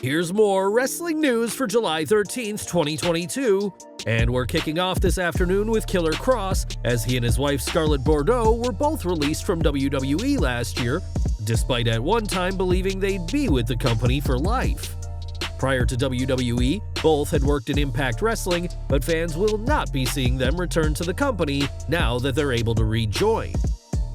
Here's more wrestling news for July 13th, 2022. And we're kicking off this afternoon with Killer Kross, as he and his wife Scarlett Bordeaux were both released from WWE last year, despite at one time believing they'd be with the company for life. Prior to WWE, both had worked in Impact Wrestling, but fans will not be seeing them return to the company now that they're able to rejoin.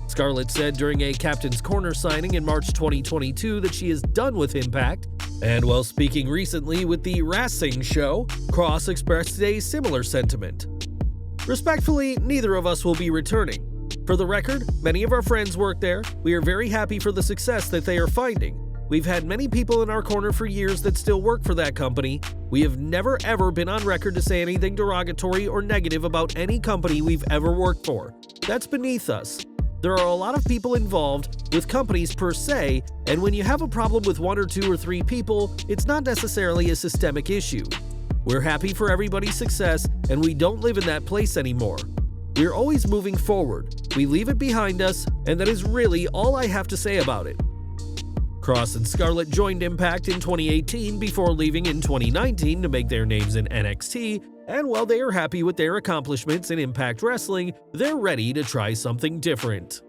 Scarlett said during a Captain's Corner signing in March 2022 that she is done with Impact, and while speaking recently with the Racing Show, Kross expressed a similar sentiment. Respectfully, neither of us will be returning. For the record, many of our friends work there. We are very happy for the success that they are finding. We've had many people in our corner for years that still work for that company. We have never ever been on record to say anything derogatory or negative about any company we've ever worked for. That's beneath us. There are a lot of people involved with companies per se, and when you have a problem with 1 or 2 or 3 people, it's not necessarily a systemic issue. We're happy for everybody's success, and we don't live in that place anymore. We're always moving forward. We leave it behind us, and that is really all I have to say about it. Kross and Scarlett joined Impact in 2018 before leaving in 2019 to make their names in NXT, and while they are happy with their accomplishments in Impact Wrestling, they're ready to try something different.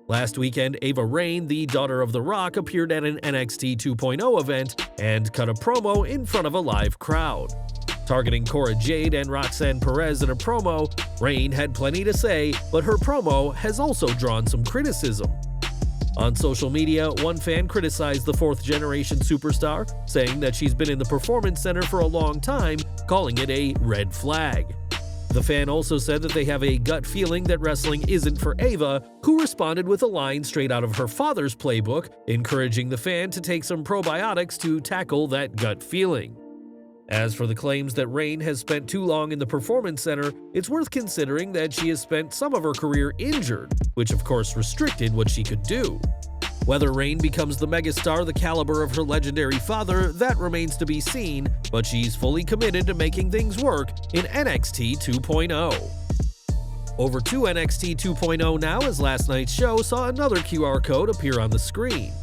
Last weekend, Raine, the daughter of The Rock, appeared at an NXT 2.0 event and cut a promo in front of a live crowd. Targeting Cora Jade and Roxanne Perez in a promo, Raine had plenty to say, but her promo has also drawn some criticism. On social media, one fan criticized the fourth-generation superstar, saying that she's been in the Performance Center for a long time, calling it a red flag. The fan also said that they have a gut feeling that wrestling isn't for Ava, who responded with a line straight out of her father's playbook, encouraging the fan to take some probiotics to tackle that gut feeling. As for the claims that Raine has spent too long in the Performance Center, it's worth considering that she has spent some of her career injured, which of course restricted what she could do. Whether Raine becomes the megastar the caliber of her legendary father, that remains to be seen, but she's fully committed to making things work in NXT 2.0. Over to NXT 2.0 now, as last night's show saw another QR code appear on the screen.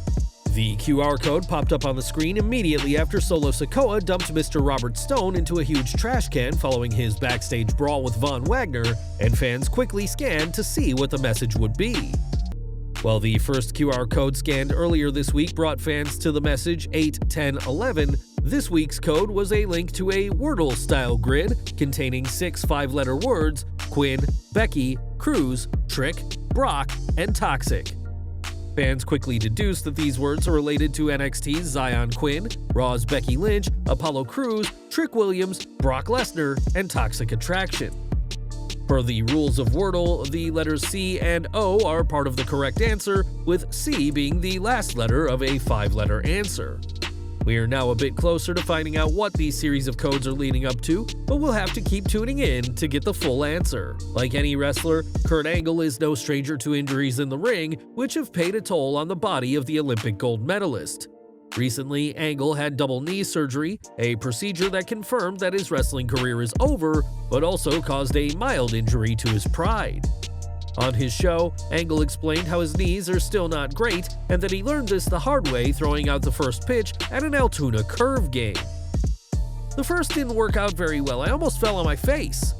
The QR code popped up on the screen immediately after Solo Sikoa dumped Mr. Robert Stone into a huge trash can following his backstage brawl with Von Wagner, and fans quickly scanned to see what the message would be. While the first QR code scanned earlier this week brought fans to the message 8, 10, 11, this week's code was a link to a Wordle-style grid containing 6 5-letter words: Quinn, Becky, Cruz, Trick, Brock, and Toxic. Fans quickly deduced that these words are related to NXT's Zion Quinn, Raw's Becky Lynch, Apollo Crews, Trick Williams, Brock Lesnar, and Toxic Attraction. Per the rules of Wordle, the letters C and O are part of the correct answer, with C being the last letter of a 5-letter answer. We are now a bit closer to finding out what these series of codes are leading up to, but we'll have to keep tuning in to get the full answer. Like any wrestler, Kurt Angle is no stranger to injuries in the ring, which have paid a toll on the body of the Olympic gold medalist. Recently, Angle had double knee surgery, a procedure that confirmed that his wrestling career is over, but also caused a mild injury to his pride. On his show, Angle explained how his knees are still not great and that he learned this the hard way throwing out the first pitch at an Altoona curve game. The first didn't work out very well. I almost fell on my face.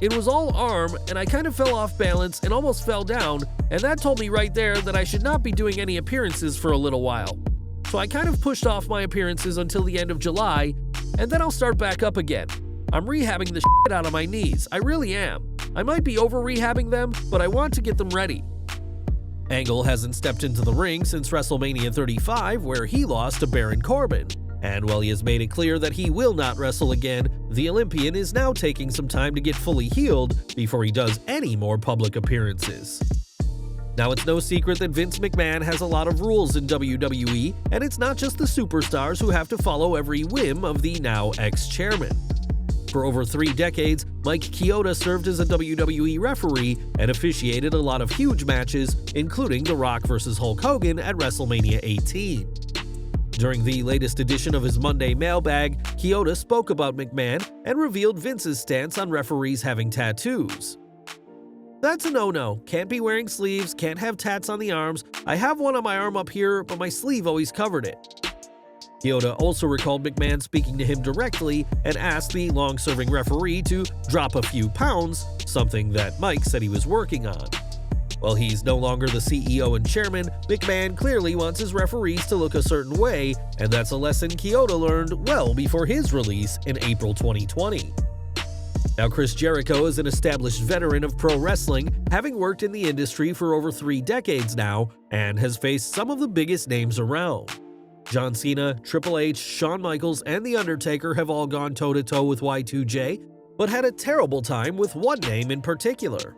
It was all arm, and I kind of fell off balance and almost fell down, and that told me right there that I should not be doing any appearances for a little while. So I kind of pushed off my appearances until the end of July, and then I'll start back up again. I'm rehabbing the shit out of my knees. I really am. I might be over-rehabbing them, but I want to get them ready. Angle hasn't stepped into the ring since WrestleMania 35, where he lost to Baron Corbin. And while he has made it clear that he will not wrestle again, the Olympian is now taking some time to get fully healed before he does any more public appearances. Now, it's no secret that Vince McMahon has a lot of rules in WWE, and it's not just the superstars who have to follow every whim of the now ex-chairman. For over 3 decades, Mike Chioda served as a WWE referee and officiated a lot of huge matches, including The Rock vs. Hulk Hogan at WrestleMania 18. During the latest edition of his Monday mailbag, Chioda spoke about McMahon and revealed Vince's stance on referees having tattoos. "That's a no-no. Can't be wearing sleeves, can't have tats on the arms. I have one on my arm up here, but my sleeve always covered it." Chioda also recalled McMahon speaking to him directly and asked the long-serving referee to drop a few pounds, something that Mike said he was working on. While he's no longer the CEO and chairman, McMahon clearly wants his referees to look a certain way, and that's a lesson Chioda learned well before his release in April 2020. Now, Chris Jericho is an established veteran of pro wrestling, having worked in the industry for over 3 decades now, and has faced some of the biggest names around. John Cena, Triple H, Shawn Michaels, and The Undertaker have all gone toe-to-toe with Y2J, but had a terrible time with one name in particular.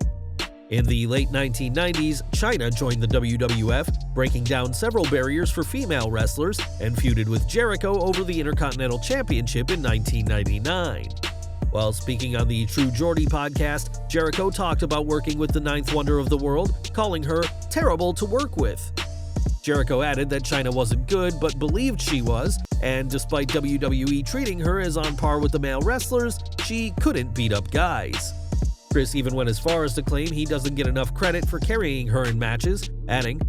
In the late 1990s, Chyna joined the WWF, breaking down several barriers for female wrestlers, and feuded with Jericho over the Intercontinental Championship in 1999. While speaking on the True Geordie podcast, Jericho talked about working with the Ninth Wonder of the World, calling her terrible to work with. Jericho added that Chyna wasn't good, but believed she was, and despite WWE treating her as on par with the male wrestlers, she couldn't beat up guys. Chris even went as far as to claim he doesn't get enough credit for carrying her in matches, adding,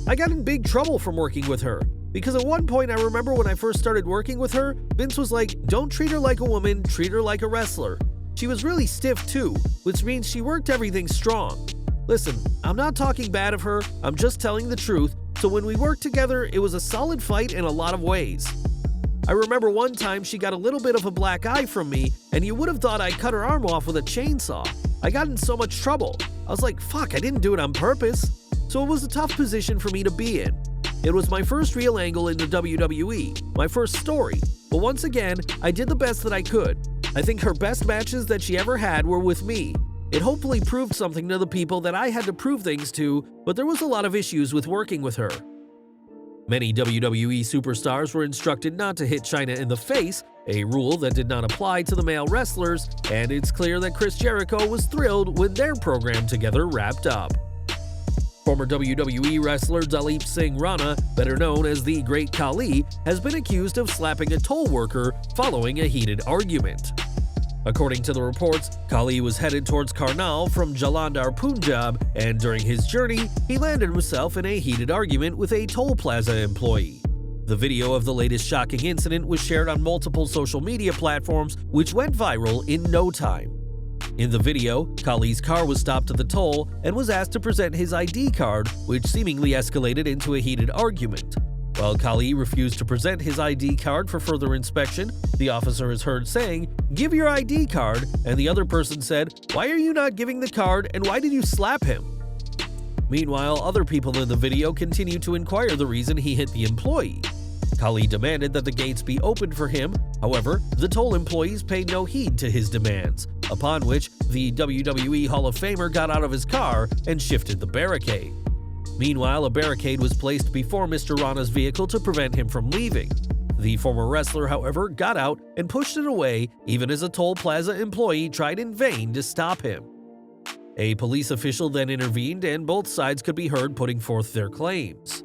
"I got in big trouble from working with her. Because at one point I remember when I first started working with her, Vince was like, don't treat her like a woman, treat her like a wrestler. She was really stiff too, which means she worked everything strong. Listen, I'm not talking bad of her, I'm just telling the truth, so when we worked together, it was a solid fight in a lot of ways. I remember one time she got a little bit of a black eye from me, and you would have thought I cut her arm off with a chainsaw. I got in so much trouble. I was like, fuck, I didn't do it on purpose." So it was a tough position for me to be in. It was my first real angle in the WWE, my first story, but once again, I did the best that I could. I think her best matches that she ever had were with me. It hopefully proved something to the people that I had to prove things to, but there was a lot of issues with working with her. Many WWE superstars were instructed not to hit Chyna in the face, a rule that did not apply to the male wrestlers, and it's clear that Chris Jericho was thrilled when their program together wrapped up. Former WWE wrestler Dalip Singh Rana, better known as the Great Khali, has been accused of slapping a toll worker following a heated argument. According to the reports, Khali was headed towards Karnal from Jalandhar, Punjab, and during his journey, he landed himself in a heated argument with a toll plaza employee. The video of the latest shocking incident was shared on multiple social media platforms, which went viral in no time. In the video, Khali's car was stopped at the toll and was asked to present his ID card, which seemingly escalated into a heated argument. While Khali refused to present his ID card for further inspection, the officer is heard saying, "Give your ID card," and the other person said, "Why are you not giving the card and why did you slap him?" Meanwhile, other people in the video continue to inquire the reason he hit the employee. Khali demanded that the gates be opened for him, however, the toll employees paid no heed to his demands, upon which the WWE Hall of Famer got out of his car and shifted the barricade. Meanwhile, a barricade was placed before Mr. Rana's vehicle to prevent him from leaving. The former wrestler, however, got out and pushed it away, even as a toll plaza employee tried in vain to stop him. A police official then intervened, and both sides could be heard putting forth their claims.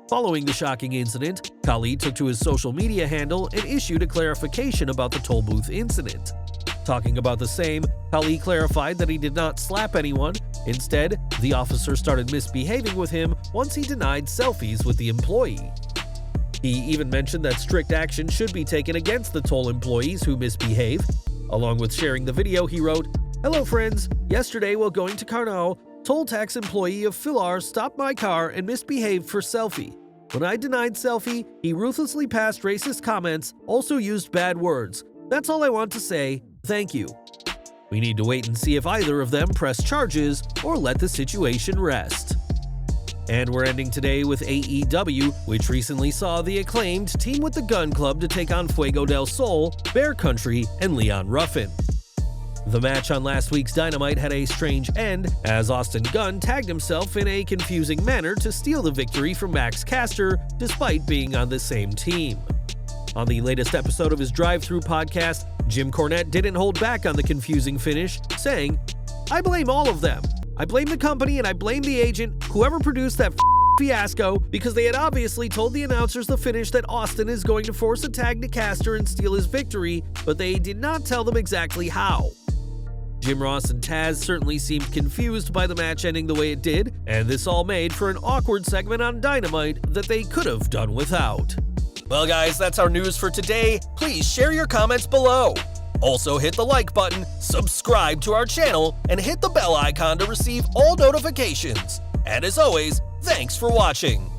Following the shocking incident, Khali took to his social media handle and issued a clarification about the toll booth incident. Talking about the same, Khali clarified that he did not slap anyone. Instead, the officer started misbehaving with him once he denied selfies with the employee. He even mentioned that strict action should be taken against the toll employees who misbehave. Along with sharing the video, he wrote, "Hello friends, yesterday while going to Karnal, toll tax employee of Philar stopped my car and misbehaved for selfie. When I denied selfie, he ruthlessly passed racist comments, also used bad words. That's all I want to say. Thank you." We need to wait and see if either of them press charges or let the situation rest. And we're ending today with AEW, which recently saw the Acclaimed team with the Gun Club to take on Fuego del Sol, Bear Country, and Leon Ruffin. The match on last week's Dynamite had a strange end, as Austin Gunn tagged himself in a confusing manner to steal the victory from Max Caster, despite being on the same team. On the latest episode of his Drive-Thru podcast, Jim Cornette didn't hold back on the confusing finish, saying, "I blame all of them. I blame the company and I blame the agent, whoever produced that fiasco, because they had obviously told the announcers the finish that Austin is going to force a tag to Caster and steal his victory, but they did not tell them exactly how." Jim Ross and Taz certainly seemed confused by the match ending the way it did, and this all made for an awkward segment on Dynamite that they could have done without. Well guys, that's our news for today. Please share your comments below. Also hit the like button, subscribe to our channel, and hit the bell icon to receive all notifications. And as always, thanks for watching.